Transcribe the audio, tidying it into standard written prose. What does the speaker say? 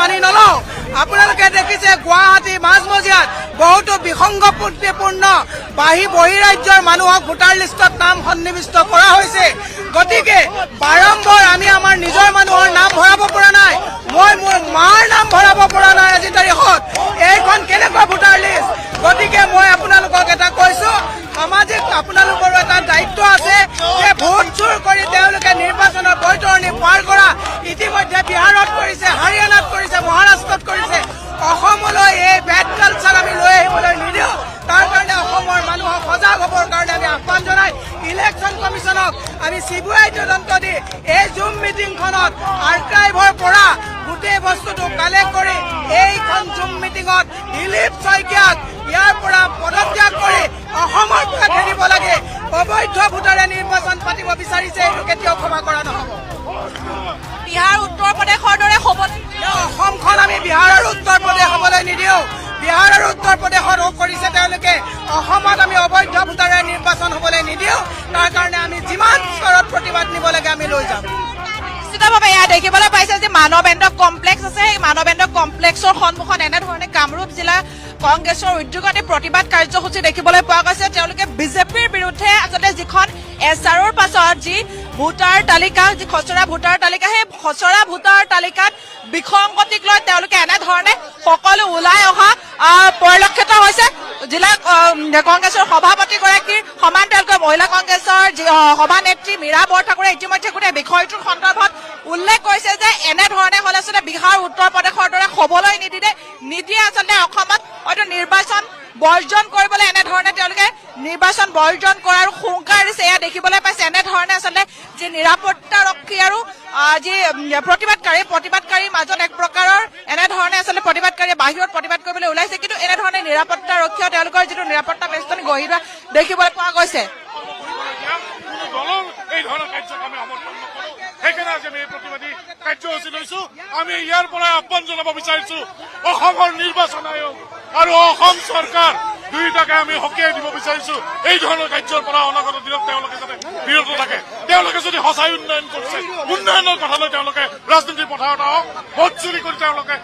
মানি নলওঁ। আপোনালোকে দেখিছে গুৱাহাটী মাজমজিয়াত বহুতো বিসংগতিপূৰ্ণ বহিৰাজ্যৰ মানুহক ভোটাৰ লিষ্টত নাম সন্নিৱিষ্ট কৰা হৈছে। গতিকে বাৰম্বাৰ আমি আমাৰ নিজৰ মানুহৰ নাম ভৰাব পৰা নাই। মই মোৰ মাৰ নাম ভৰাব পৰা নাই আজি তাৰিখত। এইখন কেনেকুৱা ভোটাৰ লিষ্ট? গতিকে মই আপোনালোকক এটা কৈছো, সামাজিক আপোনালোকৰো এটা দায়িত্ব আছে যে ভোট চুৰ কৰি তেওঁলোকে নিৰ্বাচনৰ বৈতৰণি পাৰ কৰা ইতিমধ্যে বিহাৰত কৰিছে, হাৰিয়ানাত কৰিছে, মহাৰাষ্ট্ৰত কৰিছে। অসমলৈ এই বেড কালচাৰ আমি লৈ আহিবলৈ নিদিওঁ। তাৰ কাৰণে অসমৰ মানুহক সজাগ হ'বৰ কাৰণে আমি আহ্বান জনাই ইলেকশ্যন কমিশ্যনক আমি CBI তদন্ত দি এই জুম মিটিংখনত আৰ্কাইভৰ পৰা গোটেই বস্তুটো কালেক্ট কৰি এইখন জুম মিটিঙত দিলীপ শইকীয়াক ইয়াৰ পৰা পদত্যাগ কৰি অসমৰ পৰা খেলিব লাগে। অবৈধ ভোটাৰে নিৰ্বাচন পাতিব বিচাৰিছে, এইটো কেতিয়াও ক্ষমা কৰা নহ'ব। বিহাৰ উত্তৰ প্ৰদেশৰ দৰে হ'ব অসমখন আমি বিহাৰ আৰু উত্তৰ প্ৰদেশ হ'বলৈ নিদিওঁ। বিহাৰ আৰু উত্তৰ প্ৰদেশত কৰিছে তেওঁলোকে, অসমত আমি অবৈধ ভোটাৰে নিৰ্বাচন হ'বলৈ নিদিওঁ। তাৰ কাৰণে আমি যিমান স্তৰত প্ৰতিবাদ নিব লাগে আমি লৈ যাম। নিশ্চিতভাৱে এয়া দেখিবলৈ পাইছে যে মানৱেন্দ্ৰ কমপ্লেক্স আছে, সেই মানৱেন্দ্ৰ কমপ্লেক্সৰ সন্মুখত এনেধৰণে কামৰূপ জিলা কংগ্ৰেছৰ উদ্যোগতে প্ৰতিবাদ কাৰ্যসূচী দেখিবলৈ পোৱা গৈছে। তেওঁলোকে বিজেপিৰ বিৰুদ্ধে আচলতে যিখন SRৰ পাছত যি ভোটাৰ তালিকা, যি খচৰা ভোটাৰ তালিকা, সেই খচৰা ভোটাৰ তালিকাত বিসংগতিক লৈ তেওঁলোকে এনেধৰণে সকলো ওলাই অহা পৰিলক্ষিত হৈছে। জিলা কংগ্ৰেছৰ সভাপতিগৰাকীৰ সমান্তৰালকৈ মহিলা কংগ্ৰেছৰ সভানেত্ৰী মীৰা বৰঠাকুৰে ইতিমধ্যে গোটেই বিষয়টোৰ সন্দৰ্ভত উল্লেখ কৰিছে যে এনেধৰণে হ'লে আচলতে বিহাৰ উত্তৰ প্ৰদেশৰ দৰে হ'বলৈ নিদিয়ে আচলতে অসমত হয়তো নিৰ্বাচন বৰ্জন কৰিবলৈ এনেধৰণে তেওঁলোকে নিৰ্বাচন বৰ্জন কৰাৰ হুংকাৰ দিছে। এয়া দেখিবলৈ পাইছে এনেধৰণে আচলতে যি নিৰাপত্তাৰক্ষী আৰু যি প্ৰতিবাদকাৰীৰ মাজত এক প্ৰকাৰৰ এনেধৰণে আচলতে প্ৰতিবাদকাৰীয়ে বাহিৰত প্ৰতিবাদ কৰিবলৈ ওলাইছে, কিন্তু এনেধৰণে নিৰাপত্তাৰক্ষীয়ে তেওঁলোকৰ যিটো নিৰাপত্তা বেষ্টনী গঢ়ি লোৱা দেখিবলৈ পোৱা গৈছে। সেইকাৰণে আজি আমি এই প্ৰতিবাদী কাৰ্যসূচী লৈছো। আমি ইয়াৰ পৰা আহ্বান জনাব বিচাৰিছো অসমৰ নিৰ্বাচন আয়োগ আৰু অসম চৰকাৰ দুয়োটাকে আমি সকীয়াই দিব বিচাৰিছো। এই ধৰণৰ কাৰ্যৰ পৰা অনাগত দিনত তেওঁলোকে যাতে বিৰত থাকে। তেওঁলোকে যদি সঁচাই উন্নয়ন কৰিছে, উন্নয়নৰ কথা লৈ তেওঁলোকে ৰাজনীতিৰ পথাৰত আহক। ভোট চুৰি কৰি তেওঁলোকে